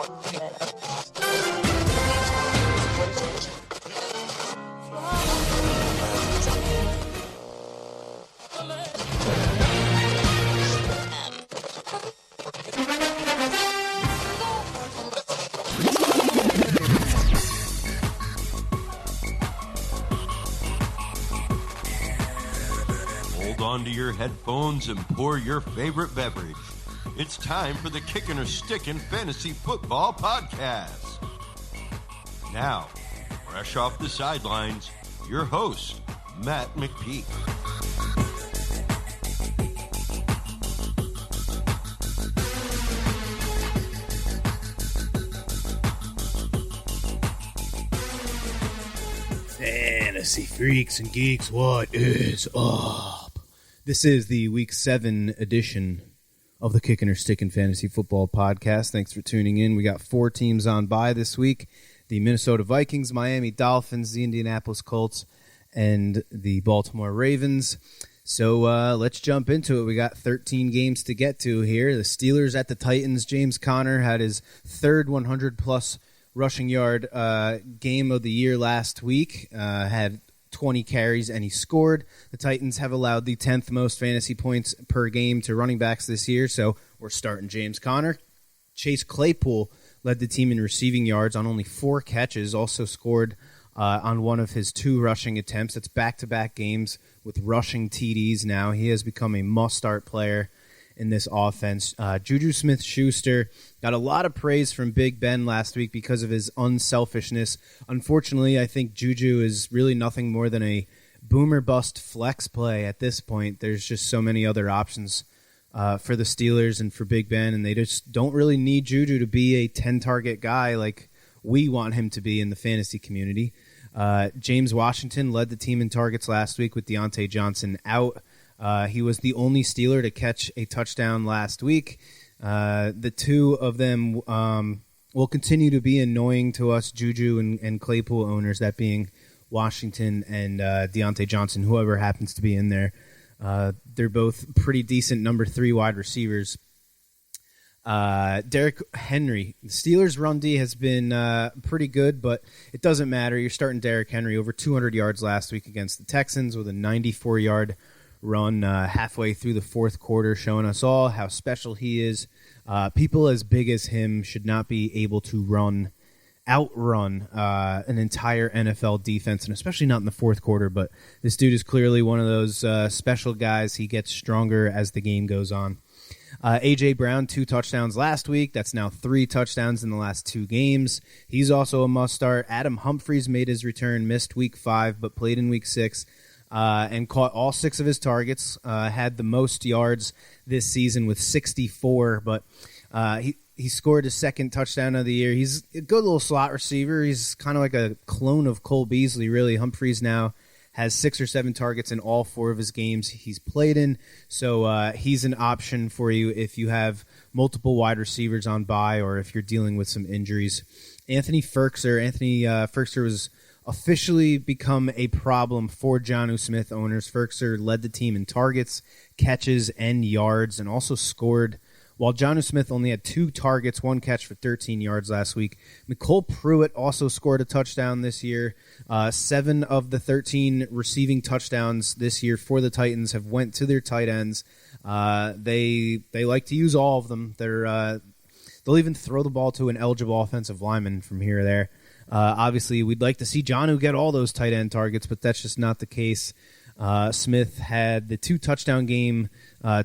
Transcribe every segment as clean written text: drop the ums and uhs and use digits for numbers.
Onto your headphones and pour your favorite beverage. It's time for the Kickin or Stickin Fantasy Football Podcast. Now, fresh off the sidelines, your host, Matt McPeak. Fantasy freaks and geeks, what is up? This is the Week 7 edition of the Kickin or Stickin Fantasy Football Podcast. Thanks for tuning in. We got 4 teams on bye this week. The Minnesota Vikings, Miami Dolphins, the Indianapolis Colts, and the Baltimore Ravens. So let's jump into it. We got 13 games to get to here. The Steelers at the Titans. James Conner had his third 100-plus rushing yard game of the year last week. Had 20 carries, and he scored. The Titans have allowed the 10th most fantasy points per game to running backs this year, so we're starting James Conner. Chase Claypool led the team in receiving yards on only 4 catches, also scored on one of his 2 rushing attempts. It's back-to-back games with rushing TDs now. He has become a must-start player in this offense. Juju Smith-Schuster got a lot of praise from Big Ben last week because of his unselfishness. Unfortunately, I think Juju is really nothing more than a boomer-bust flex play at this point. There's just so many other options for the Steelers and for Big Ben, and they just don't really need Juju to be a 10-target guy like we want him to be in the fantasy community. James Washington led the team in targets last week with Deontay Johnson out. He was the only Steeler to catch a touchdown last week. The two of them will continue to be annoying to us Juju and Claypool owners, that being Washington and Deontay Johnson, whoever happens to be in there. They're both pretty decent number 3 wide receivers. Derrick Henry. The Steelers' run D has been pretty good, but it doesn't matter. You're starting Derrick Henry over 200 yards last week against the Texans with a 94-yard run halfway through the fourth quarter, showing us all how special he is. People as big as him should not be able to outrun an entire NFL defense, and especially not in the fourth quarter, but this dude is clearly one of those special guys. He gets stronger as the game goes on. A.J. Brown, 2 touchdowns last week. That's now 3 touchdowns in the last 2 games. He's also a must-start. Adam Humphries made his return, missed Week 5, but played in Week 6. And caught all 6 of his targets, had the most yards this season with 64, but he scored his 2nd touchdown of the year. He's a good little slot receiver. He's kind of like a clone of Cole Beasley, really. Humphries now has 6 or 7 targets in all 4 of his games he's played in, so he's an option for you if you have multiple wide receivers on bye or if you're dealing with some injuries. Anthony Firkser was officially become a problem for Jonnu Smith owners. Firkser led the team in targets, catches, and yards, and also scored, while Jonnu Smith only had 2 targets, 1 catch for 13 yards last week. Nicole Pruitt also scored a touchdown this year. 7 of the 13 receiving touchdowns this year for the Titans have went to their tight ends. They like to use all of them. They'll even throw the ball to an eligible offensive lineman from here or there. Obviously, we'd like to see Jonnu get all those tight end targets, but that's just not the case. Smith had the 2-touchdown game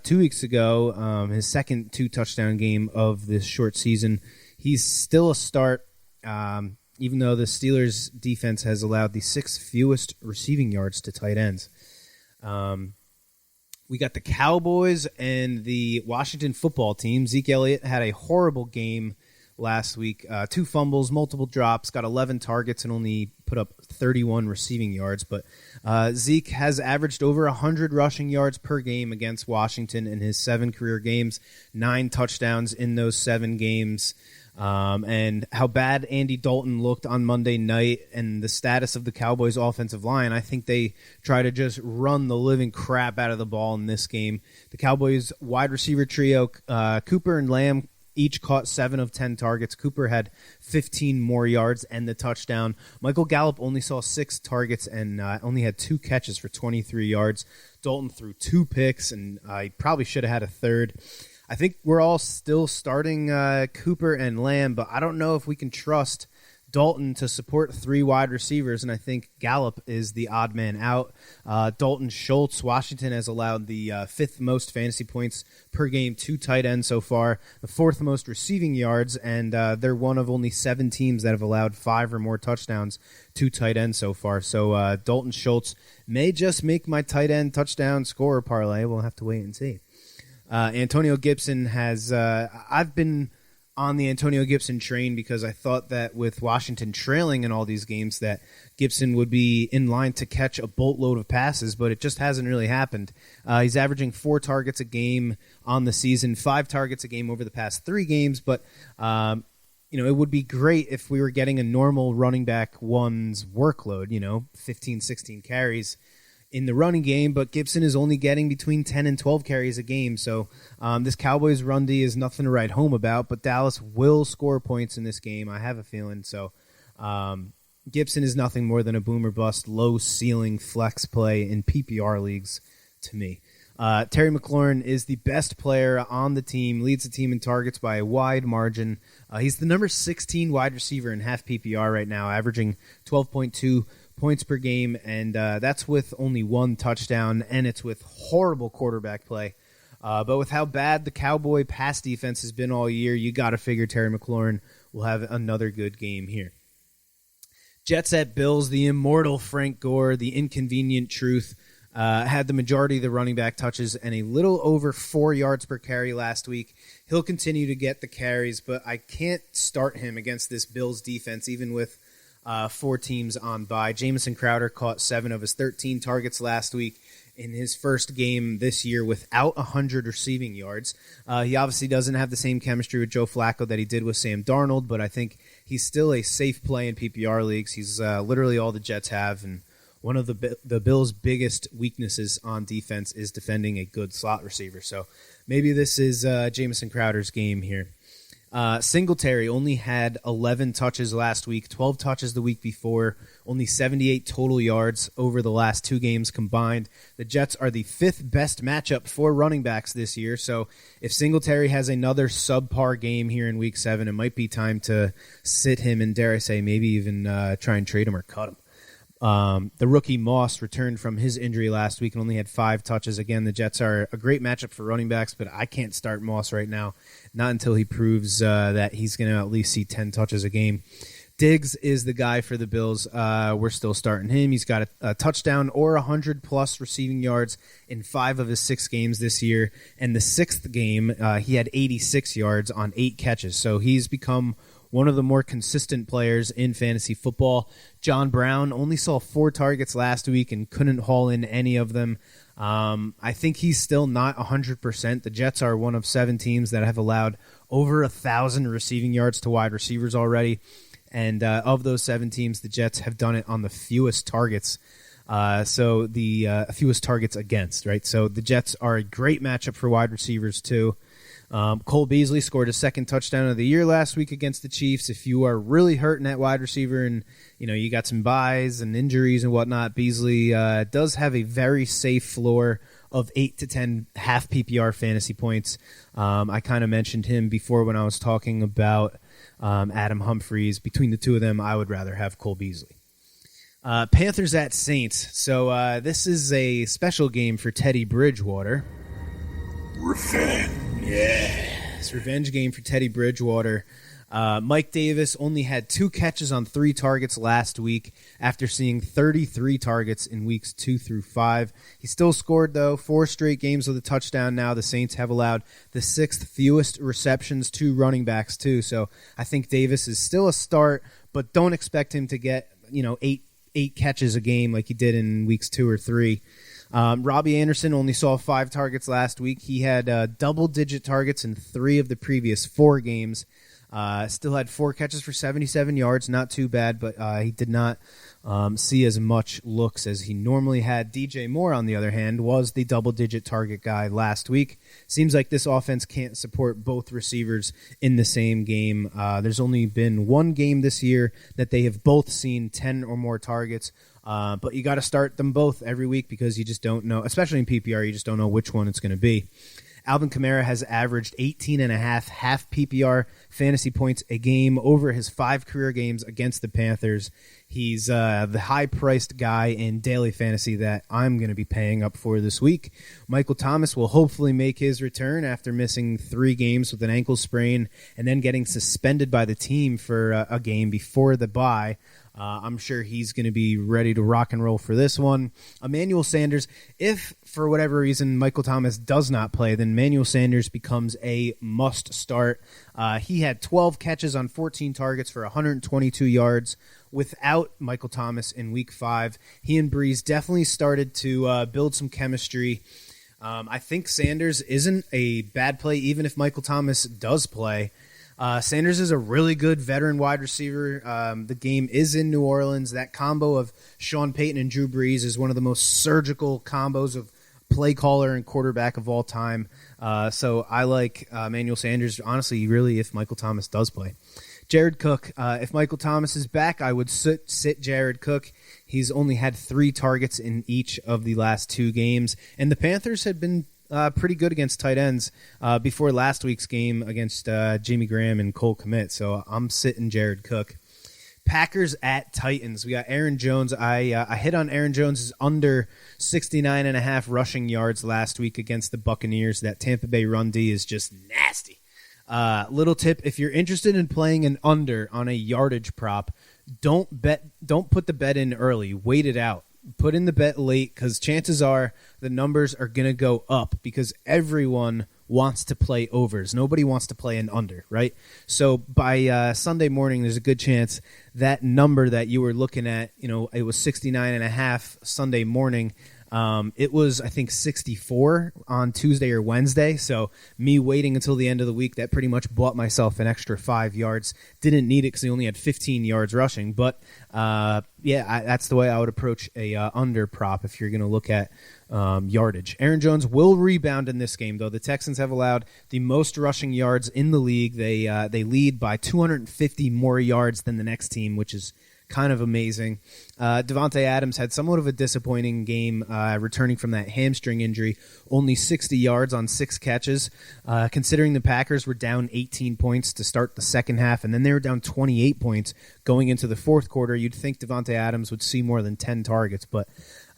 2 weeks ago, his second 2-touchdown game of this short season. He's still a start, even though the Steelers' defense has allowed the 6th fewest receiving yards to tight ends. We got the Cowboys and the Washington football team. Zeke Elliott had a horrible game last week. 2 fumbles, multiple drops, got 11 targets, and only put up 31 receiving yards. But Zeke has averaged over 100 rushing yards per game against Washington in his 7 career games, 9 touchdowns in those 7 games. And how bad Andy Dalton looked on Monday night and the status of the Cowboys' offensive line, I think they try to just run the living crap out of the ball in this game. The Cowboys' wide receiver trio, Cooper and Lamb, each caught 7 of 10 targets. Cooper had 15 more yards and the touchdown. Michael Gallup only saw 6 targets and only had 2 catches for 23 yards. Dalton threw 2 picks, and he probably should have had a third. I think we're all still starting Cooper and Lamb, but I don't know if we can trust Dalton to support 3 wide receivers, and I think Gallup is the odd man out. Dalton Schultz, Washington has allowed the 5th most fantasy points per game to tight ends so far, the 4th most receiving yards, and they're one of only 7 teams that have allowed 5 or more touchdowns to tight ends so far. So Dalton Schultz may just make my tight end touchdown scorer parlay. We'll have to wait and see. Antonio Gibson has I've been on the Antonio Gibson train because I thought that with Washington trailing in all these games that Gibson would be in line to catch a boatload of passes, but it just hasn't really happened. He's averaging 4 targets a game on the season, 5 targets a game over the past 3 games, but it would be great if we were getting a normal running back one's workload, 15, 16 carries in the running game, but Gibson is only getting between 10 and 12 carries a game. So this Cowboys run D is nothing to write home about, but Dallas will score points in this game, I have a feeling. So Gibson is nothing more than a boomer bust, low ceiling flex play in PPR leagues to me. Terry McLaurin is the best player on the team, leads the team in targets by a wide margin. He's the number 16 wide receiver in half PPR right now, averaging 12.2 points per game, and that's with only 1 touchdown, and it's with horrible quarterback play. But with how bad the Cowboy pass defense has been all year, you got to figure Terry McLaurin will have another good game here. Jets at Bills, the immortal Frank Gore, the inconvenient truth, had the majority of the running back touches and a little over 4 yards per carry last week. He'll continue to get the carries, but I can't start him against this Bills defense, even with 4 teams on bye. Jamison Crowder caught 7 of his 13 targets last week in his first game this year without 100 receiving yards. He obviously doesn't have the same chemistry with Joe Flacco that he did with Sam Darnold, but I think he's still a safe play in PPR leagues. He's literally all the Jets have, and one of the Bills' biggest weaknesses on defense is defending a good slot receiver. So maybe this is Jamison Crowder's game here. Singletary only had 11 touches last week, 12 touches the week before, only 78 total yards over the last 2 games combined. The Jets are the 5th best matchup for running backs this year, so if Singletary has another subpar game here in Week 7, it might be time to sit him and, dare I say, maybe even try and trade him or cut him. The rookie Moss returned from his injury last week and only had 5 touches. Again, the Jets are a great matchup for running backs, but I can't start Moss right now, not until he proves that he's going to at least see 10 touches a game. Diggs is the guy for the Bills. We're still starting him. He's got a touchdown or 100-plus receiving yards in 5 of his 6 games this year. And the 6th game, he had 86 yards on 8 catches. So he's become one of the more consistent players in fantasy football. John Brown only saw 4 targets last week and couldn't haul in any of them. I think he's still not 100%. The Jets are one of 7 teams that have allowed over 1,000 receiving yards to wide receivers already. And of those 7 teams, the Jets have done it on the fewest targets. So the fewest targets against, right? So the Jets are a great matchup for wide receivers too. Cole Beasley scored his 2nd touchdown of the year last week against the Chiefs. If you are really hurting at wide receiver and you got some buys and injuries and whatnot, Beasley does have a very safe floor of 8 to 10 half PPR fantasy points. I kind of mentioned him before when I was talking about Adam Humphries. Between the 2 of them, I would rather have Cole Beasley. Panthers at Saints. So this is a special game for Teddy Bridgewater. Revenge. Yes, revenge game for Teddy Bridgewater. Mike Davis only had 2 catches on 3 targets last week after seeing 33 targets in weeks 2 through 5. He still scored, though, 4 straight games with a touchdown now. The Saints have allowed the 6th fewest receptions to running backs, too. So I think Davis is still a start, but don't expect him to get 8 catches a game like he did in weeks 2 or 3. Robbie Anderson only saw 5 targets last week. He had double-digit targets in 3 of the previous 4 games. Still had 4 catches for 77 yards, not too bad, but he did not see as much looks as he normally had. DJ Moore, on the other hand, was the double-digit target guy last week. Seems like this offense can't support both receivers in the same game. There's only been one game this year that they have both seen 10 or more targets, but you got to start them both every week because you just don't know, especially in PPR, you just don't know which one it's going to be. Alvin Kamara has averaged 18.5 half PPR fantasy points a game over his 5 career games against the Panthers. He's the high-priced guy in daily fantasy that I'm going to be paying up for this week. Michael Thomas will hopefully make his return after missing 3 games with an ankle sprain and then getting suspended by the team for a game before the bye. I'm sure he's going to be ready to rock and roll for this one. Emmanuel Sanders, if for whatever reason Michael Thomas does not play, then Emmanuel Sanders becomes a must start. He had 12 catches on 14 targets for 122 yards without Michael Thomas in week 5. He and Breeze definitely started to build some chemistry. I think Sanders isn't a bad play even if Michael Thomas does play. Sanders is a really good veteran wide receiver. The game is in New Orleans. That combo of Sean Payton and Drew Brees is one of the most surgical combos of play caller and quarterback of all time. So I like Emmanuel Sanders, honestly, really, if Michael Thomas does play. Jared Cook, if Michael Thomas is back, I would sit Jared Cook. He's only had 3 targets in each of the last 2 games, and the Panthers had been pretty good against tight ends before last week's game against Jimmy Graham and Cole Kmet. So I'm sitting Jared Cook. Packers at Titans. We got Aaron Jones. I hit on Aaron Jones' under 69.5 rushing yards last week against the Buccaneers. That Tampa Bay run D is just nasty. Little tip, if you're interested in playing an under on a yardage prop, don't put the bet in early. Wait it out. Put in the bet late because chances are the numbers are going to go up because everyone wants to play overs. Nobody wants to play an under, right? So by Sunday morning, there's a good chance that number that you were looking at, it was 69.5 Sunday morning. It was, I think, 64 on Tuesday or Wednesday. So me waiting until the end of the week, that pretty much bought myself an extra 5 yards. Didn't need it because he only had 15 yards rushing. But, that's the way I would approach a under prop if you're going to look at yardage. Aaron Jones will rebound in this game, though. The Texans have allowed the most rushing yards in the league. They lead by 250 more yards than the next team, which is kind of amazing. Davante Adams had somewhat of a disappointing game returning from that hamstring injury. Only 60 yards on 6 catches. Considering the Packers were down 18 points to start the second half, and then they were down 28 points going into the fourth quarter, you'd think Davante Adams would see more than 10 targets, but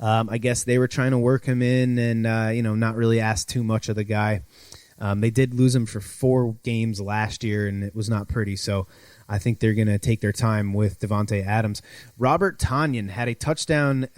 I guess they were trying to work him in and not really ask too much of the guy. They did lose him for 4 games last year, and it was not pretty, so I think they're going to take their time with Davante Adams. Robert Tonyan had a touchdown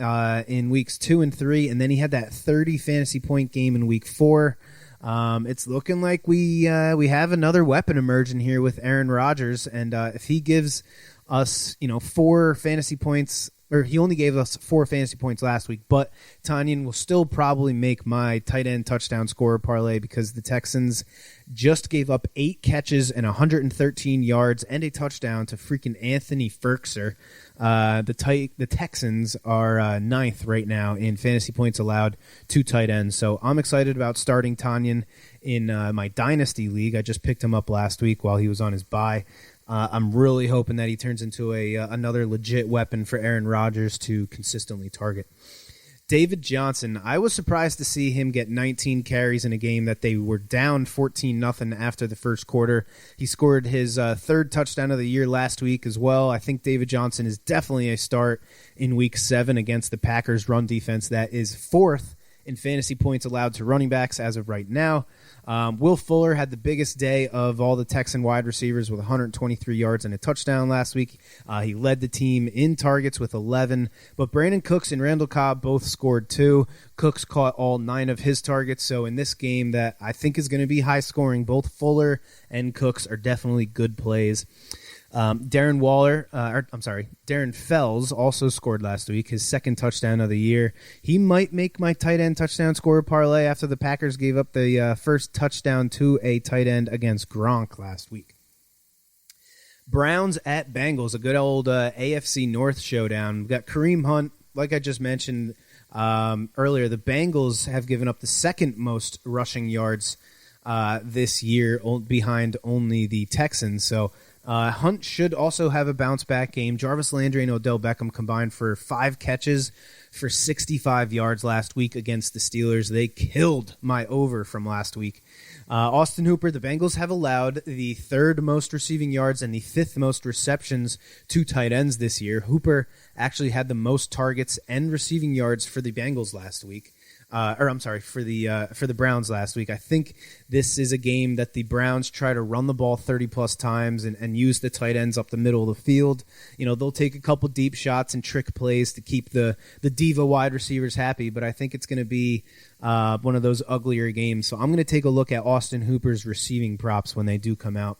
in weeks 2 and 3, and then he had that 30 fantasy point game in week 4. It's looking like we have another weapon emerging here with Aaron Rodgers, and if he gives us 4 fantasy points, or he only gave us 4 fantasy points last week, but Tonyan will still probably make my tight end touchdown scorer parlay because the Texans just gave up 8 catches and 113 yards and a touchdown to freaking Anthony Firkser. The Texans are 9th right now in fantasy points allowed to tight ends. So I'm excited about starting Tonyan in my Dynasty League. I just picked him up last week while he was on his bye. I'm really hoping that he turns into another legit weapon for Aaron Rodgers to consistently target. David Johnson, I was surprised to see him get 19 carries in a game that they were down 14-0 after the first quarter. He scored his 3rd touchdown of the year last week as well. I think David Johnson is definitely a start in week 7 against the Packers run defense that is 4th in fantasy points allowed to running backs as of right now. Will Fuller had the biggest day of all the Texan wide receivers with 123 yards and a touchdown last week. He led the team in targets with 11, but Brandon Cooks and Randall Cobb both scored 2. Cooks caught all 9 of his targets, so in this game that I think is going to be high scoring, both Fuller and Cooks are definitely good plays. Darren Fells also scored last week, his 2nd touchdown of the year. He might make my tight end touchdown scorer parlay after the Packers gave up the first touchdown to a tight end against Gronk last week. Browns at Bengals, a good old AFC North showdown. We've got Kareem Hunt, like I just mentioned earlier. The Bengals have given up the second most rushing yards this year, behind only the Texans. So Hunt should also have a bounce-back game. Jarvis Landry and Odell Beckham combined for 5 catches for 65 yards last week against the Steelers. They killed my over from last week. Austin Hooper, the Bengals have allowed the 3rd most receiving yards and the 5th most receptions to tight ends this year. Hooper actually had the most targets and receiving yards for the Bengals last week. For the Browns last week. I think this is a game that the Browns try to run the ball 30-plus times and use the tight ends up the middle of the field. You know, they'll take a couple deep shots and trick plays to keep the diva wide receivers happy, but I think it's going to be one of those uglier games. So I'm going to take a look at Austin Hooper's receiving props when they do come out.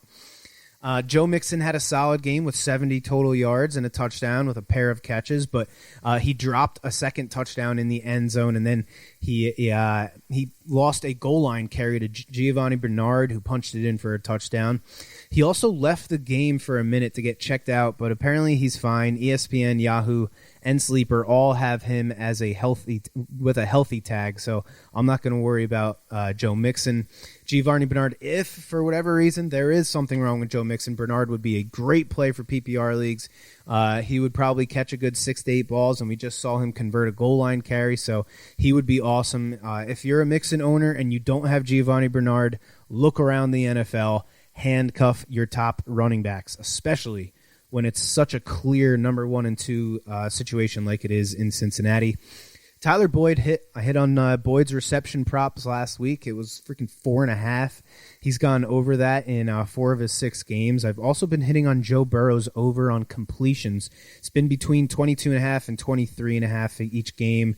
Joe Mixon had a solid game with 70 total yards and a touchdown with a pair of catches, but he dropped a second touchdown in the end zone, and then he lost a goal line carry to Giovanni Bernard, who punched it in for a touchdown. He also left the game for a minute to get checked out, but apparently he's fine. ESPN, Yahoo, and Sleeper all have him as with a healthy tag, so I'm not going to worry about Joe Mixon. Giovanni Bernard, if for whatever reason there is something wrong with Joe Mixon, Bernard would be a great play for PPR leagues. He would probably catch a good 6 to 8 balls, and we just saw him convert a goal line carry, so he would be awesome. If you're a Mixon owner and you don't have Giovanni Bernard, look around the NFL, handcuff your top running backs, especially when it's such a clear number 1 and 2 situation like it is in Cincinnati. Tyler Boyd I hit on Boyd's reception props last week. It was freaking 4.5. He's gone over that in 4 of his 6 games. I've also been hitting on Joe Burrow's over on completions. It's been between 22.5 and 23.5 each game.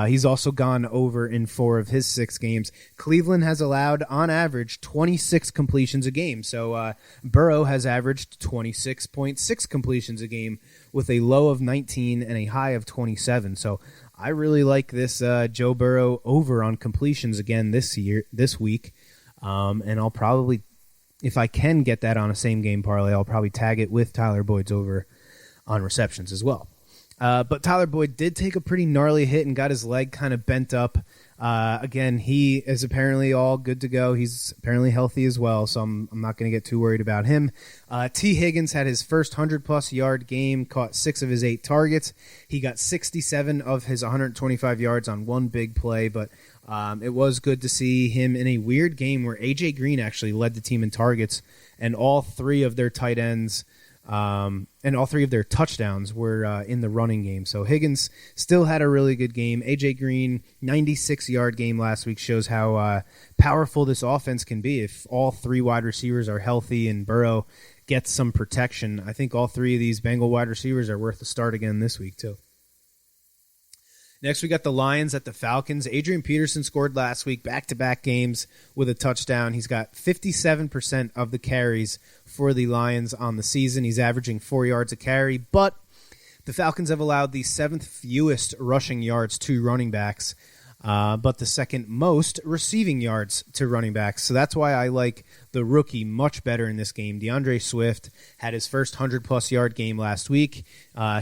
He's also gone over in 4 of his 6 games. Cleveland has allowed, on average, 26 completions a game. So Burrow has averaged 26.6 completions a game with a low of 19 and a high of 27. So I really like this Joe Burrow over on completions again this week. And I'll probably, if I can get that on a same-game parlay, I'll probably tag it with Tyler Boyd's over on receptions as well. But Tyler Boyd did take a pretty gnarly hit and got his leg kind of bent up. Again, he is apparently all good to go. He's apparently healthy as well, so I'm not going to get too worried about him. T. Higgins had his first 100-plus yard game, caught 6 of his 8 targets. He got 67 of his 125 yards on one big play, but it was good to see him in a weird game where A.J. Green actually led the team in targets, and all 3 of their tight ends and all 3 of their touchdowns were in the running game. So Higgins still had a really good game. A.J. Green, 96-yard game last week, shows how powerful this offense can be if all 3 wide receivers are healthy and Burrow gets some protection. I think all 3 of these Bengal wide receivers are worth a start again this week too. Next, we got the Lions at the Falcons. Adrian Peterson scored last week, back-to-back games with a touchdown. He's got 57% of the carries for the Lions on the season. He's averaging 4 yards a carry, but the Falcons have allowed the 7th fewest rushing yards to running backs, but the 2nd most receiving yards to running backs. So that's why I like the rookie much better in this game. DeAndre Swift had his first 100-plus yard game last week.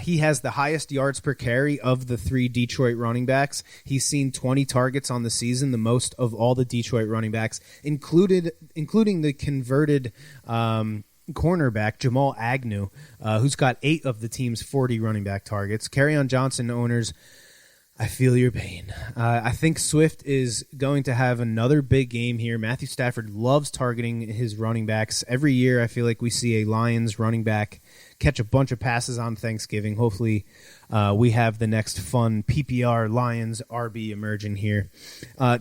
He has the highest yards per carry of the 3 Detroit running backs. He's seen 20 targets on the season, the most of all the Detroit running backs, including the converted cornerback Jamal Agnew, who's got 8 of the team's 40 running back targets. Kerryon Johnson owners, I feel your pain. I think Swift is going to have another big game here. Matthew Stafford loves targeting his running backs. Every year I feel like we see a Lions running back catch a bunch of passes on Thanksgiving. Hopefully we have the next fun PPR Lions RB emerging here.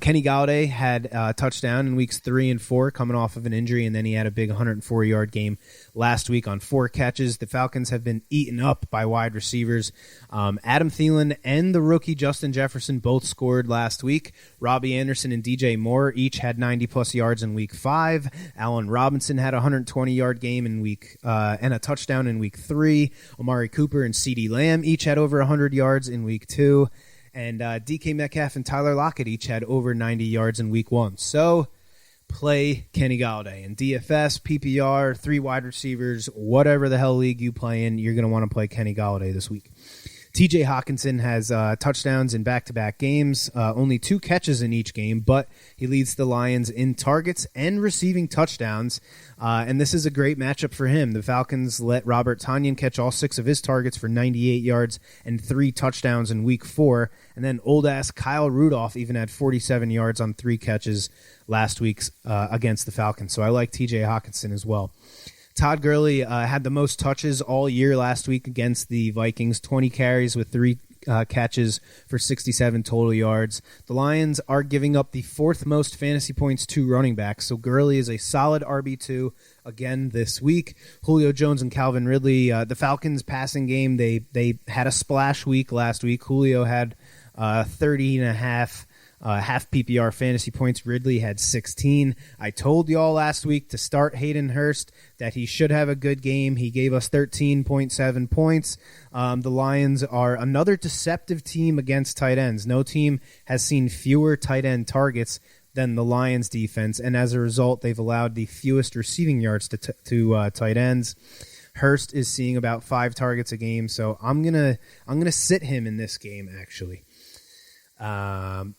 Kenny Galladay had a touchdown in weeks 3 and 4 coming off of an injury, and then he had a big 104-yard game last week on 4 catches. The Falcons have been eaten up by wide receivers. Adam Thielen and the rookie Justin Jefferson both scored last week. Robbie Anderson and DJ Moore each had 90-plus yards in week 5. Allen Robinson had a 120-yard game in week and a touchdown in week 3. Amari Cooper and CeeDee Lamb each had over 100 yards in week 2. And DK Metcalf and Tyler Lockett each had over 90 yards in week 1. So play Kenny Golladay. In DFS, PPR, 3 wide receivers, whatever the hell league you play in, you're going to want to play Kenny Golladay this week. TJ Hawkinson has touchdowns in back-to-back games, only 2 catches in each game, but he leads the Lions in targets and receiving touchdowns, and this is a great matchup for him. The Falcons let Robert Tonyan catch all 6 of his targets for 98 yards and 3 touchdowns in Week 4, and then old-ass Kyle Rudolph even had 47 yards on 3 catches last week against the Falcons, so I like TJ Hawkinson as well. Todd Gurley had the most touches all year last week against the Vikings, 20 carries with 3 catches for 67 total yards. The Lions are giving up the 4th most fantasy points to running backs, so Gurley is a solid RB2 again this week. Julio Jones and Calvin Ridley, the Falcons passing game, they had a splash week last week. Julio had 30.5 half PPR fantasy points. Ridley had 16. I told y'all last week to start Hayden Hurst, that he should have a good game. He gave us 13.7 points. The Lions are another deceptive team against tight ends. No team has seen fewer tight end targets than the Lions defense, and as a result, they've allowed the fewest receiving yards to tight ends. Hurst is seeing about 5 targets a game, so I'm gonna sit him in this game actually.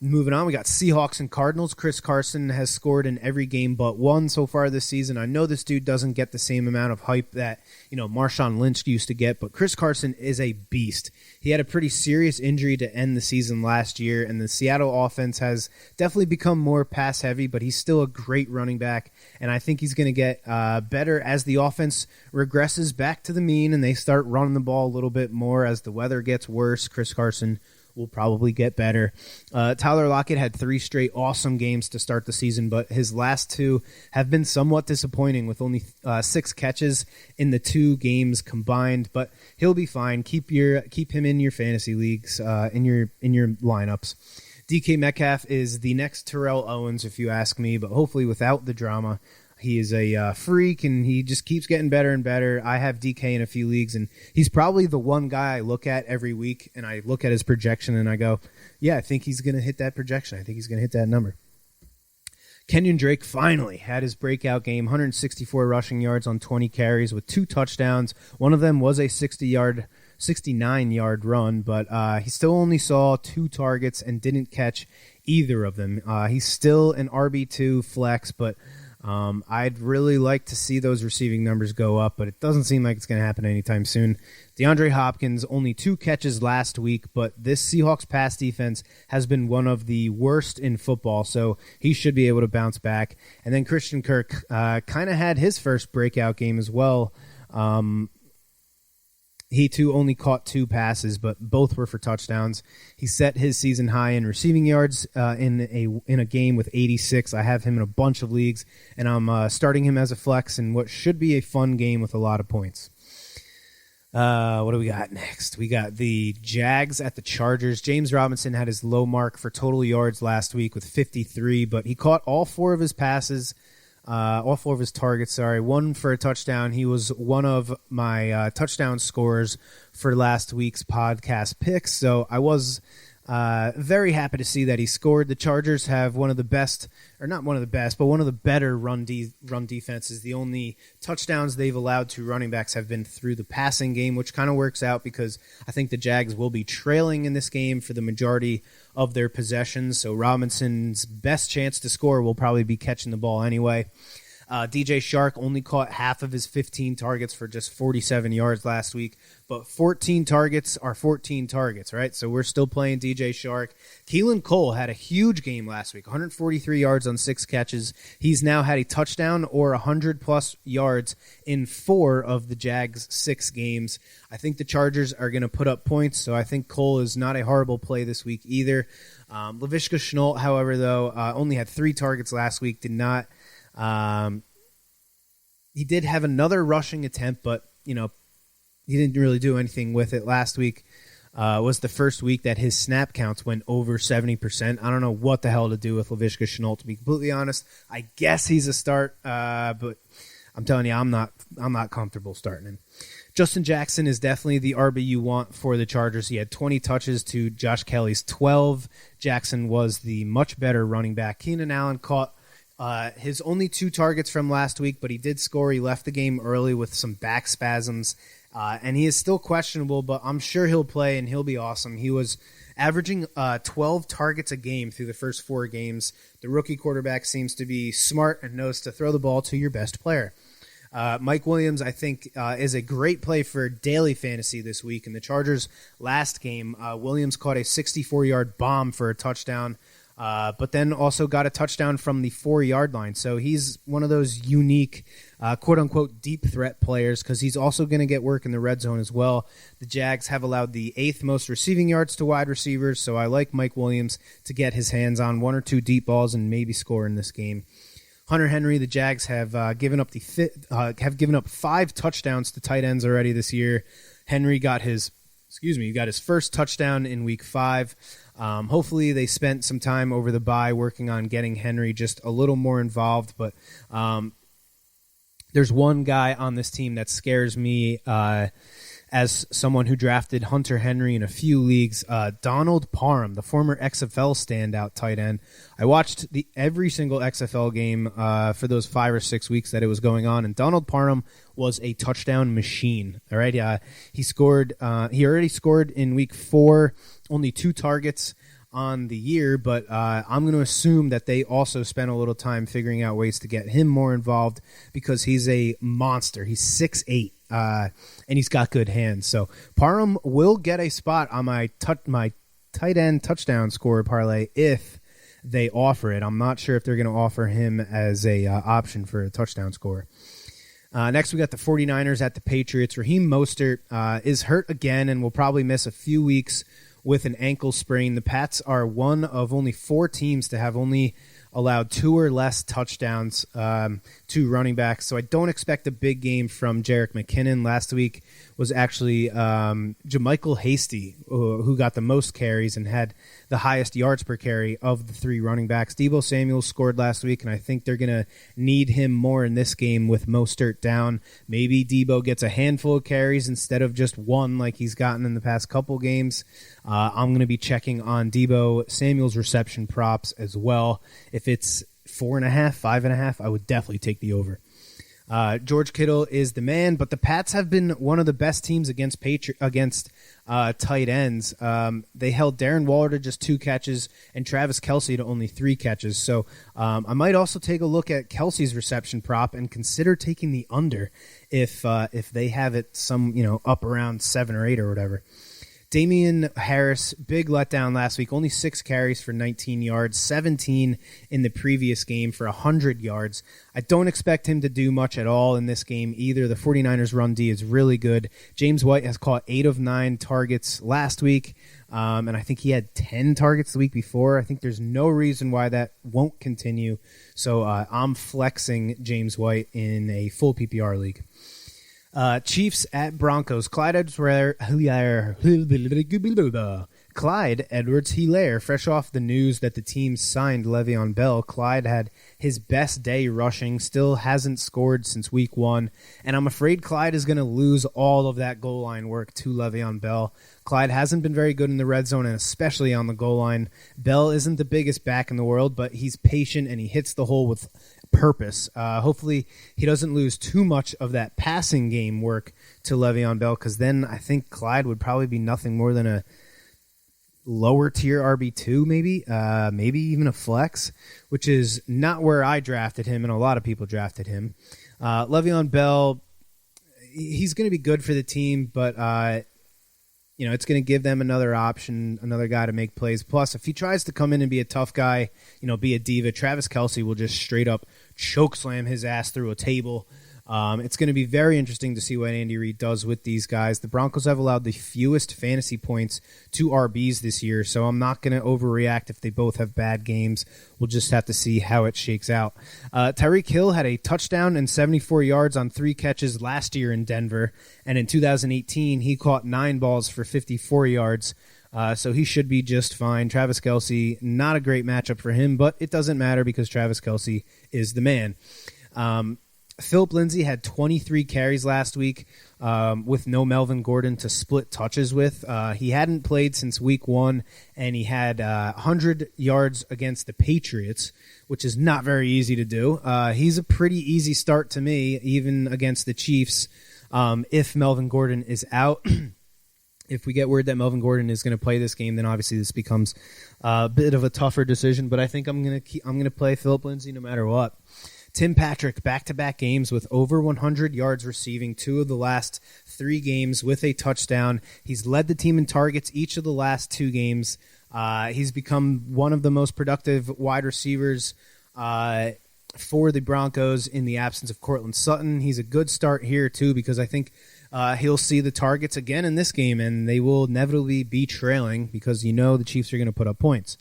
Moving on, we got Seahawks and Cardinals. Chris Carson has scored in every game but one so far this season. I know this dude doesn't get the same amount of hype that, Marshawn Lynch used to get, but Chris Carson is a beast. He had a pretty serious injury to end the season last year, and the Seattle offense has definitely become more pass-heavy, but he's still a great running back, and I think he's going to get better as the offense regresses back to the mean and they start running the ball a little bit more as the weather gets worse. Chris Carson will probably get better. Tyler Lockett had 3 straight awesome games to start the season, but his last 2 have been somewhat disappointing with only 6 catches in the 2 games combined, but he'll be fine. Keep him in your fantasy leagues, in your lineups. DK Metcalf is the next Terrell Owens, if you ask me, but hopefully without the drama. He is a freak, and he just keeps getting better and better. I have DK in a few leagues, and he's probably the one guy I look at every week, and I look at his projection, and I go, yeah, I think he's going to hit that projection. I think he's going to hit that number. Kenyon Drake finally had his breakout game, 164 rushing yards on 20 carries with 2 touchdowns. One of them was a 69-yard run, but he still only saw 2 targets and didn't catch either of them. He's still an RB2 flex, but I'd really like to see those receiving numbers go up, but it doesn't seem like it's going to happen anytime soon. DeAndre Hopkins, only 2 catches last week, but this Seahawks pass defense has been one of the worst in football, so he should be able to bounce back. And then Christian Kirk kind of had his first breakout game as well. He, too, only caught 2 passes, but both were for touchdowns. He set his season high in receiving yards in a game with 86. I have him in a bunch of leagues, and I'm starting him as a flex in what should be a fun game with a lot of points. What do we got next? We got the Jags at the Chargers. James Robinson had his low mark for total yards last week with 53, but he caught all 4 of his passes. All 4 of his targets, 1 for a touchdown. He was one of my touchdown scorers for last week's podcast picks, so I was very happy to see that he scored. The Chargers have one of the best, or not one of the best, but one of the better run defenses. The only touchdowns they've allowed to running backs have been through the passing game, which kind of works out because I think the Jags will be trailing in this game for the majority of their possessions, so Robinson's best chance to score will probably be catching the ball anyway. DJ Shark only caught half of his 15 targets for just 47 yards last week, but 14 targets are 14 targets, right? So we're still playing DJ Shark. Keelan Cole had a huge game last week, 143 yards on 6 catches. He's now had a touchdown or 100-plus yards in 4 of the Jags' 6 games. I think the Chargers are going to put up points, so I think Cole is not a horrible play this week either. Laviska Shenault, however, though, only had 3 targets last week, did not... he did have another rushing attempt, but, he didn't really do anything with it. Last week was the first week that his snap counts went over 70%. I don't know what the hell to do with Laviska Shenault, to be completely honest. I guess he's a start, but I'm telling you, I'm not comfortable starting him. Justin Jackson is definitely the RB you want for the Chargers. He had 20 touches to Josh Kelly's 12. Jackson was the much better running back. Keenan Allen caught His only 2 targets from last week, but he did score. He left the game early with some back spasms, and he is still questionable, but I'm sure he'll play and he'll be awesome. He was averaging 12 targets a game through the first 4 games. The rookie quarterback seems to be smart and knows to throw the ball to your best player. Mike Williams, I think, is a great play for daily fantasy this week. In the Chargers' last game, Williams caught a 64-yard bomb for a touchdown, but then also got a touchdown from the 4-yard line. So he's one of those unique, quote-unquote, deep threat players because he's also going to get work in the red zone as well. The Jags have allowed the 8th most receiving yards to wide receivers, so I like Mike Williams to get his hands on 1 or 2 deep balls and maybe score in this game. Hunter Henry, the Jags have given up 5 touchdowns to tight ends already this year. Henry got his first touchdown in week 5. Hopefully they spent some time over the bye working on getting Henry just a little more involved. But there's one guy on this team that scares me as someone who drafted Hunter Henry in a few leagues. Donald Parham, the former XFL standout tight end. I watched every single XFL game for those 5 or 6 weeks that it was going on, and Donald Parham was a touchdown machine. All right, he scored. He already scored in week 4, only 2 targets on the year, but I'm going to assume that they also spent a little time figuring out ways to get him more involved because he's a monster. He's 6'8", and he's got good hands. So Parham will get a spot on my tight end touchdown score parlay if they offer it. I'm not sure if they're going to offer him as a option for a touchdown score. Next, we got the 49ers at the Patriots. Raheem Mostert is hurt again and will probably miss a few weeks with an ankle sprain. The Pats are one of only 4 teams to have only allowed 2 or less touchdowns to running backs. So I don't expect a big game from Jerick McKinnon. Last week was actually Jermichael Hasty, who got the most carries and had the highest yards per carry of the 3 running backs. Deebo Samuel scored last week, and I think they're going to need him more in this game with Mostert down. Maybe Deebo gets a handful of carries instead of just 1 like he's gotten in the past couple games. I'm going to be checking on Deebo Samuel's reception props as well. If it's 4.5, 5.5, I would definitely take the over. George Kittle is the man, but the Pats have been one of the best teams against tight ends. They held Darren Waller to just 2 catches and Travis Kelce to only 3 catches. So I might also take a look at Kelce's reception prop and consider taking the under if they have it up around 7 or 8 or whatever. Damian Harris, big letdown last week. Only 6 carries for 19 yards, 17 in the previous game for 100 yards. I don't expect him to do much at all in this game either. The 49ers run D is really good. James White has caught 8 of 9 targets last week, and I think he had 10 targets the week before. I think there's no reason why that won't continue. So I'm flexing James White in a full PPR league. Chiefs at Broncos. Clyde Edwards-Helaire, fresh off the news that the team signed Le'Veon Bell. Clyde had his best day rushing, still hasn't scored since week 1, and I'm afraid Clyde is going to lose all of that goal line work to Le'Veon Bell. Clyde hasn't been very good in the red zone, and especially on the goal line. Bell isn't the biggest back in the world, but he's patient, and he hits the hole with purpose. Hopefully he doesn't lose too much of that passing game work to Le'Veon Bell, because then I think Clyde would probably be nothing more than a lower tier RB2, maybe even a flex, which is not where I drafted him, and a lot of people drafted him. Le'Veon Bell, he's going to be good for the team, but it's going to give them another option, another guy to make plays. Plus, if he tries to come in and be a tough guy, be a diva, Travis Kelce will just straight up choke slam his ass through a table. It's going to be very interesting to see what Andy Reid does with these guys. The Broncos have allowed the fewest fantasy points to RBs this year, so I'm not going to overreact if they both have bad games. We'll just have to see how it shakes out. Tyreek Hill had a touchdown and 74 yards on 3 catches last year in Denver, and in 2018 he caught 9 balls for 54 yards. So he should be just fine. Travis Kelce, not a great matchup for him, but it doesn't matter because Travis Kelce is the man. Philip Lindsay had 23 carries last week with no Melvin Gordon to split touches with. He hadn't played since week 1, and he had 100 yards against the Patriots, which is not very easy to do. He's a pretty easy start to me, even against the Chiefs, if Melvin Gordon is out. If we get word that Melvin Gordon is going to play this game, then obviously this becomes a bit of a tougher decision. But I think I'm going to play Philip Lindsay no matter what. Tim Patrick, back-to-back games with over 100 yards receiving, 2 of the last 3 games with a touchdown. He's led the team in targets each of the last 2 games. He's become one of the most productive wide receivers for the Broncos in the absence of Cortland Sutton. He's a good start here, too, because I think he'll see the targets again in this game, and they will inevitably be trailing because the Chiefs are going to put up points.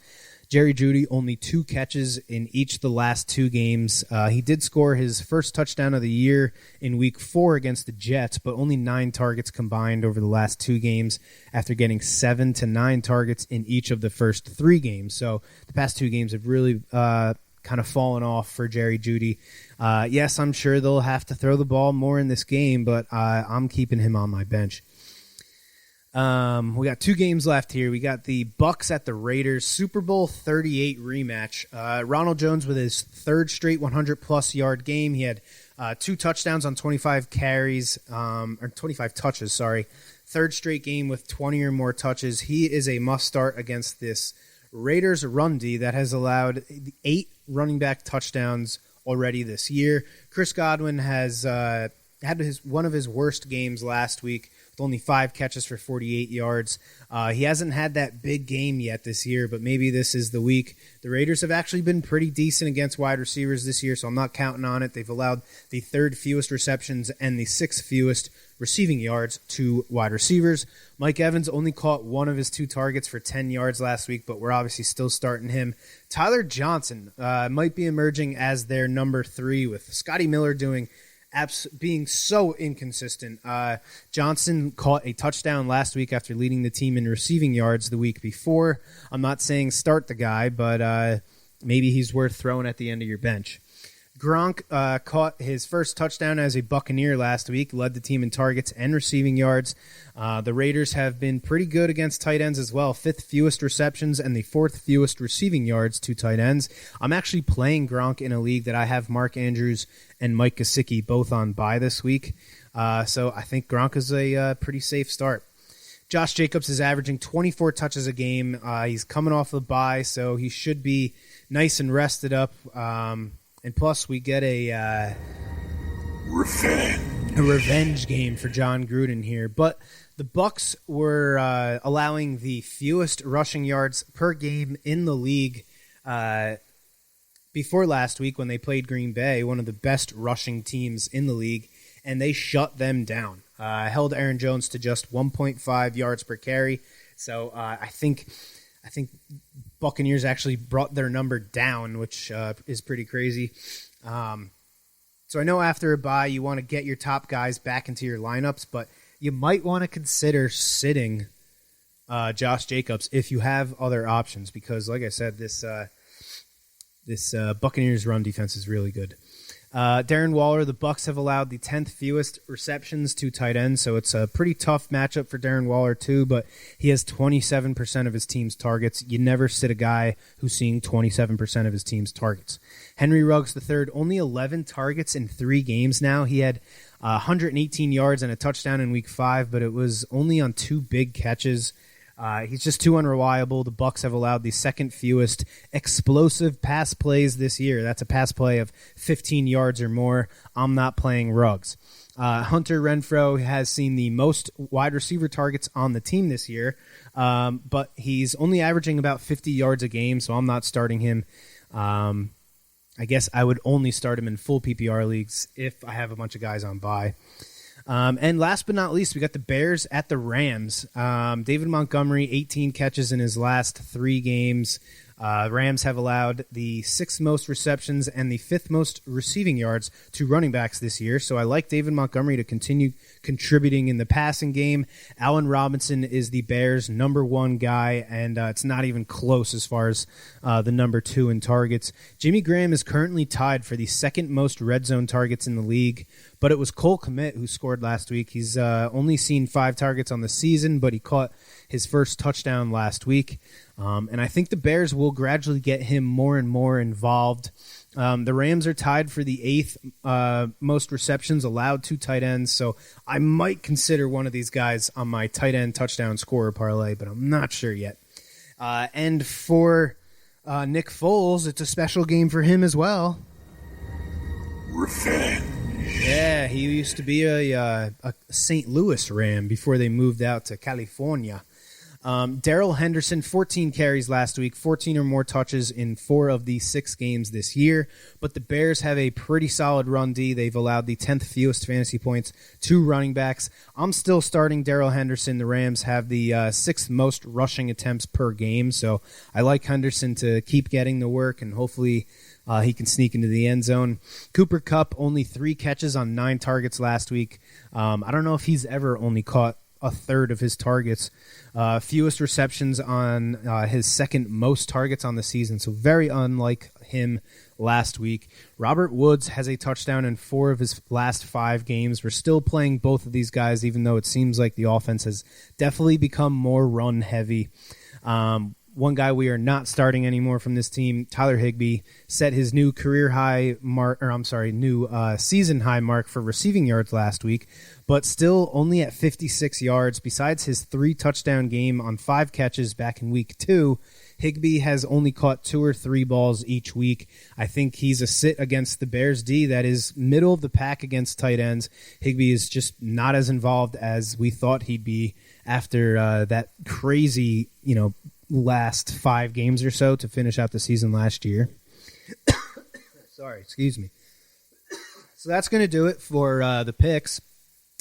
Jerry Jeudy, only 2 catches in each of the last 2 games. He did score his first touchdown of the year in Week 4 against the Jets, but only 9 targets combined over the last 2 games after getting 7 to 9 targets in each of the first 3 games. So the past 2 games have really kind of fallen off for Jerry Jeudy. Yes, I'm sure they'll have to throw the ball more in this game, but I'm keeping him on my bench. We got 2 games left here. We got the Bucs at the Raiders, Super Bowl 38 rematch. Ronald Jones with his 3rd straight 100-plus yard game. He had 2 touchdowns on 25 carries, or 25 touches, sorry. 3rd straight game with 20 or more touches. He is a must-start against this Raiders run D that has allowed 8 running back touchdowns already this year. Chris Godwin has had one of his worst games last week, with only 5 catches for 48 yards. He hasn't had that big game yet this year, but maybe this is the week. The Raiders have actually been pretty decent against wide receivers this year, so I'm not counting on it. They've allowed the 3rd fewest receptions and the 6th fewest receiving yards to wide receivers. Mike Evans only caught 1 of his 2 targets for 10 yards last week, but we're obviously still starting him. Tyler Johnson might be emerging as their number 3, with Scotty Miller being so inconsistent. Johnson caught a touchdown last week after leading the team in receiving yards the week before. I'm not saying start the guy, but maybe he's worth throwing at the end of your bench. Gronk caught his first touchdown as a Buccaneer last week, led the team in targets and receiving yards. The Raiders have been pretty good against tight ends as well, 5th fewest receptions and the 4th fewest receiving yards to tight ends. I'm actually playing Gronk in a league that I have Mark Andrews and Mike Gesicki both on bye this week. So I think Gronk is a pretty safe start. Josh Jacobs is averaging 24 touches a game. He's coming off the bye, so he should be nice and rested up. And plus, we get a revenge game for John Gruden here. But the Bucs were allowing the fewest rushing yards per game in the league before last week when they played Green Bay, one of the best rushing teams in the league, and they shut them down. Held Aaron Jones to just 1.5 yards per carry. So I think Buccaneers actually brought their number down, which is pretty crazy. So I know after a bye you want to get your top guys back into your lineups, but you might want to consider sitting Josh Jacobs if you have other options, because, like I said, this Buccaneers run defense is really good. Darren Waller, the Bucs have allowed the 10th fewest receptions to tight ends, so it's a pretty tough matchup for Darren Waller too, but he has 27% of his team's targets. You never sit a guy who's seeing 27% of his team's targets. Henry Ruggs III, only 11 targets in 3 games now. He had 118 yards and a touchdown in Week 5, but it was only on 2 big catches. He's just too unreliable. The Bucs have allowed the 2nd fewest explosive pass plays this year. That's a pass play of 15 yards or more. I'm not playing Ruggs. Hunter Renfrow has seen the most wide receiver targets on the team this year, but he's only averaging about 50 yards a game, so I'm not starting him. I guess I would only start him in full PPR leagues if I have a bunch of guys on bye. And last but not least, we got the Bears at the Rams. David Montgomery, 18 catches in his last 3 games. Rams have allowed the 6th most receptions and the 5th most receiving yards to running backs this year, so I like David Montgomery to continue contributing in the passing game. Allen Robinson is the Bears' number 1 guy, and it's not even close as far as the number 2 in targets. Jimmy Graham is currently tied for the 2nd most red zone targets in the league, but it was Cole Kmet who scored last week. He's only seen 5 targets on the season, but he caught his first touchdown last week. And I think the Bears will gradually get him more and more involved. The Rams are tied for the 8th most receptions allowed to tight ends, so I might consider one of these guys on my tight end touchdown scorer parlay, but I'm not sure yet. And for Nick Foles, it's a special game for him as well. Revenge. Yeah, he used to be a St. Louis Ram before they moved out to California. Darrell Henderson, 14 carries last week, 14 or more touches in 4 of the 6 games this year. But the Bears have a pretty solid run D. They've allowed the 10th fewest fantasy points to running backs. I'm still starting Darrell Henderson. The Rams have the 6th most rushing attempts per game. So I like Henderson to keep getting the work, and hopefully he can sneak into the end zone. Cooper Kupp, only 3 catches on 9 targets last week. I don't know if he's ever only caught a third of his targets. Fewest receptions on his 2nd most targets on the season, so very unlike him last week. Robert Woods has a touchdown in 4 of his last 5 games. We're still playing both of these guys, even though it seems like the offense has definitely become more run-heavy. One guy we are not starting anymore from this team, Tyler Higbee, set his new season high mark for receiving yards last week, but still only at 56 yards. Besides his 3 touchdown game on 5 catches back in week 2, Higbee has only caught 2 or 3 balls each week. I think he's a sit against the Bears D that is middle of the pack against tight ends. Higbee is just not as involved as we thought he'd be after that crazy, last 5 games or so to finish out the season last year. Sorry, excuse me. So that's going to do it for the picks.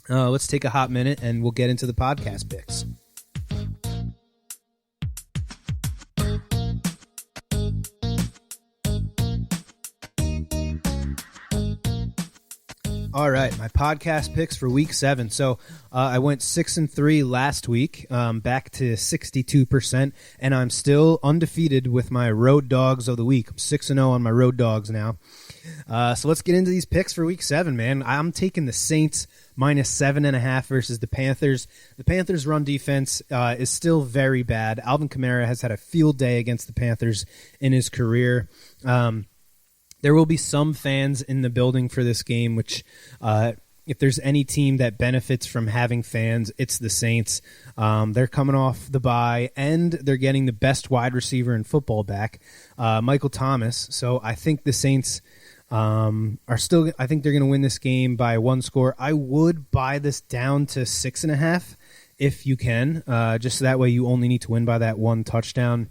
Let's take a hot minute and we'll get into the podcast picks. All right, my podcast picks for Week 7. So I went 6-3 last week, back to 62%, and I'm still undefeated with my road dogs of the week. I'm 6-0 on my road dogs now. So let's get into these picks for Week 7, man. I'm taking the Saints minus 7.5 versus the Panthers. The Panthers' run defense is still very bad. Alvin Kamara has had a field day against the Panthers in his career. There will be some fans in the building for this game, which if there's any team that benefits from having fans, it's the Saints. They're coming off the bye, and they're getting the best wide receiver in football back, Michael Thomas. So I think the Saints are still. I think they're going to win this game by 1 score. I would buy this down to 6.5 if you can, just so that way you only need to win by that 1 touchdown.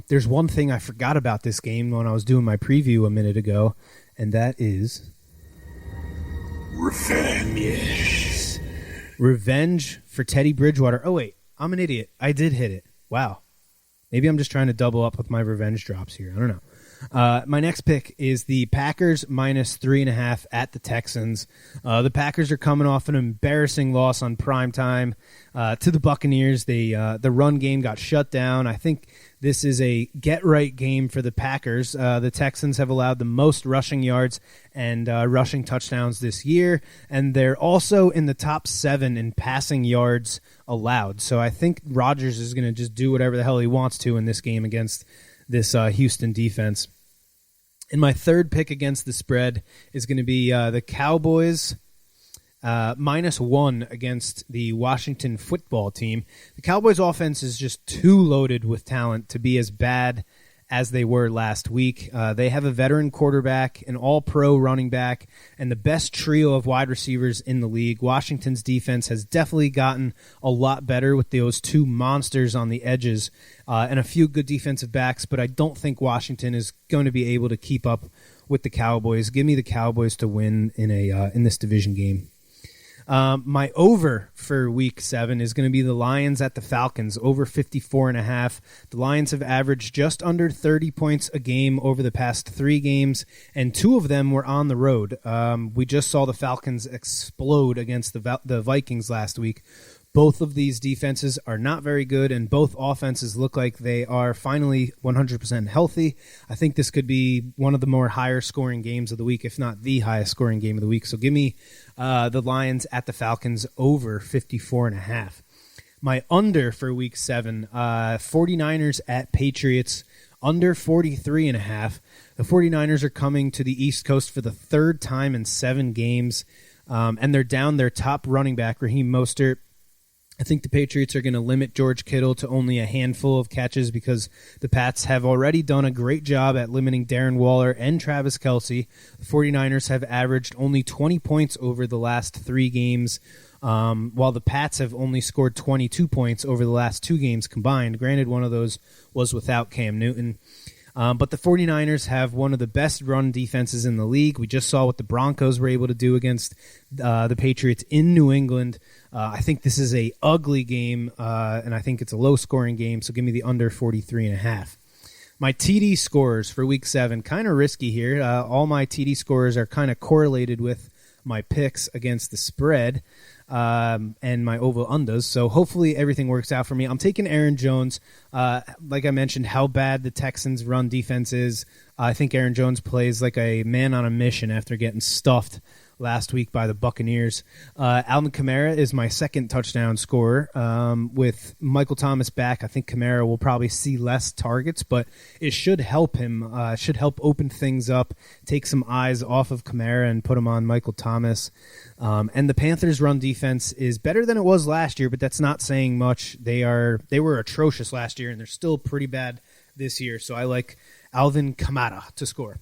There's one thing I forgot about this game when I was doing my preview a minute ago, and that is Revenge. Yes. Revenge for Teddy Bridgewater. Oh, wait, I'm an idiot. I did hit it. Wow. Maybe I'm just trying to double up with my revenge drops here. I don't know. My next pick is the Packers minus 3.5 at the Texans. The Packers are coming off an embarrassing loss on primetime to the Buccaneers. The run game got shut down. I think this is a get-right game for the Packers. The Texans have allowed the most rushing yards and rushing touchdowns this year, and they're also in the top 7 in passing yards allowed. So I think Rodgers is going to just do whatever the hell he wants to in this game against this Houston defense. And my third pick against the spread is going to be the Cowboys minus 1 against the Washington football team. The Cowboys offense is just too loaded with talent to be as bad as they were last week. They have a veteran quarterback, an all-pro running back, and the best trio of wide receivers in the league. Washington's defense has definitely gotten a lot better with those 2 monsters on the edges and a few good defensive backs, but I don't think Washington is going to be able to keep up with the Cowboys. Give me the Cowboys to win in this division game. My over for week 7 is going to be the Lions at the Falcons, over 54.5. The Lions have averaged just under 30 points a game over the past 3 games, and 2 of them were on the road. We just saw the Falcons explode against the Vikings last week. Both of these defenses are not very good, and both offenses look like they are finally 100% healthy. I think this could be one of the more higher-scoring games of the week, if not the highest-scoring game of the week. So give me the Lions at the Falcons over 54.5. My under for week 7, 49ers at Patriots, under 43.5. The 49ers are coming to the East Coast for the 3rd time in 7 games, and they're down their top running back, Raheem Mostert. I think the Patriots are going to limit George Kittle to only a handful of catches because the Pats have already done a great job at limiting Darren Waller and Travis Kelce. The 49ers have averaged only 20 points over the last 3 games, while the Pats have only scored 22 points over the last 2 games combined. Granted, one of those was without Cam Newton. But the 49ers have one of the best run defenses in the league. We just saw what the Broncos were able to do against the Patriots in New England. I think this is a ugly game, and I think it's a low-scoring game, so give me the under 43.5. My TD scores for Week 7, kind of risky here. All my TD scores are kind of correlated with my picks against the spread and my over-unders, so hopefully everything works out for me. I'm taking Aaron Jones. Like I mentioned, how bad the Texans' run defense is. I think Aaron Jones plays like a man on a mission after getting stuffed last week by the Buccaneers. Alvin Kamara is my second touchdown scorer. With Michael Thomas back, I think Kamara will probably see less targets, but it should help him, should help open things up, take some eyes off of Kamara and put him on Michael Thomas. And the Panthers' run defense is better than it was last year, but that's not saying much. They were atrocious last year, and they're still pretty bad this year, so I like Alvin Kamara to score.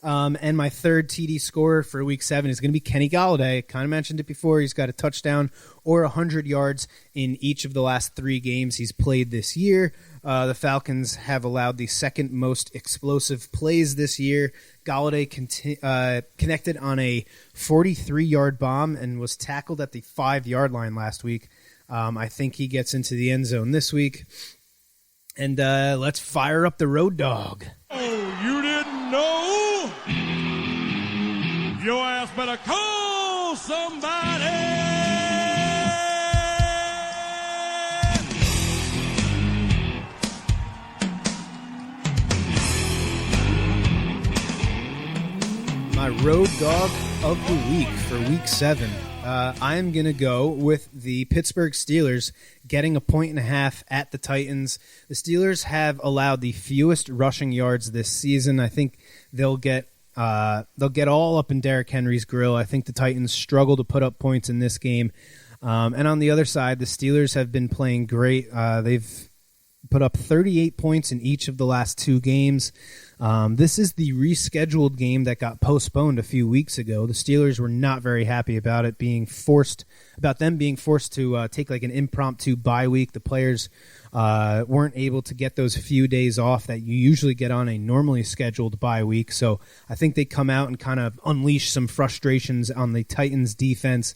And my third TD scorer for Week 7 is going to be Kenny Golladay. Kind of mentioned it before. He's got a touchdown or 100 yards in each of the last 3 games he's played this year. The Falcons have allowed the second most explosive plays this year. Golladay connected on a 43-yard bomb and was tackled at the 5-yard line last week. I think he gets into the end zone this week. And let's fire up the road dog. Oh, you didn't know? Your ass better call somebody. My road dog of the week for Week 7. I'm going to go with the Pittsburgh Steelers getting 1.5 at the Titans. The Steelers have allowed the fewest rushing yards this season. I think they'll get all up in Derrick Henry's grill. I think the Titans struggle to put up points in this game. And on the other side, the Steelers have been playing great. They've put up 38 points in each of the last 2 games. This is the rescheduled game that got postponed a few weeks ago. The Steelers were not very happy about them being forced to take like an impromptu bye week. The players weren't able to get those few days off that you usually get on a normally scheduled bye week. So I think they come out and kind of unleash some frustrations on the Titans defense.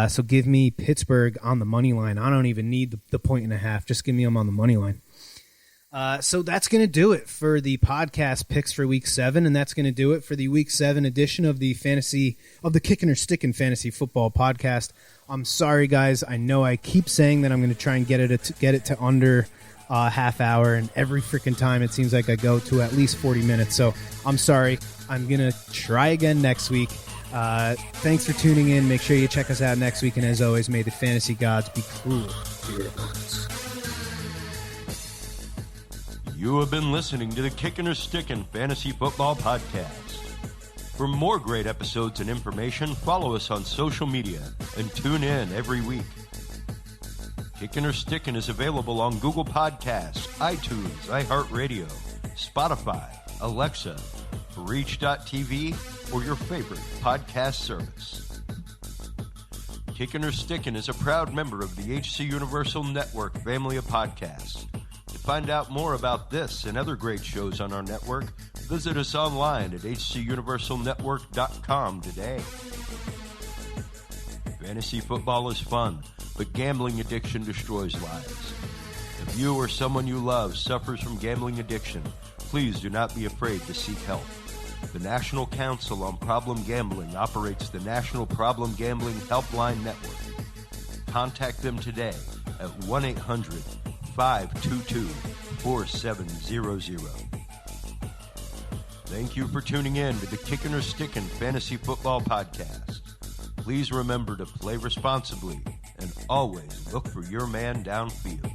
So give me Pittsburgh on the money line. I don't even need the 1.5. Just give me them on the money line. So that's going to do it for the podcast picks for Week 7, and that's going to do it for the Week 7 edition of the Kickin or Stickin Fantasy Football Podcast. I'm sorry, guys. I know I keep saying that I'm going to try and get it to under half hour, and every freaking time it seems like I go to at least 40 minutes. So I'm sorry. I'm going to try again next week. Thanks for tuning in. Make sure you check us out next week, and as always, may the fantasy gods be cruel to your opponents. You have been listening to the Kickin or Stickin Fantasy Football Podcast. For more great episodes and information, follow us on social media and tune in every week. Kickin or Stickin is available on Google Podcasts, iTunes, iHeartRadio, Spotify, Alexa, Reach.tv, or your favorite podcast service. Kickin or Stickin is a proud member of the HC Universal Network family of podcasts. To find out more about this and other great shows on our network, visit us online at hcuniversalnetwork.com today. Fantasy football is fun, but gambling addiction destroys lives. If you or someone you love suffers from gambling addiction, please do not be afraid to seek help. The National Council on Problem Gambling operates the National Problem Gambling Helpline Network. Contact them today at 1-800-522-4700. Thank you for tuning in to the Kickin' or Stickin' Fantasy Football Podcast. Please remember to play responsibly and always look for your man downfield.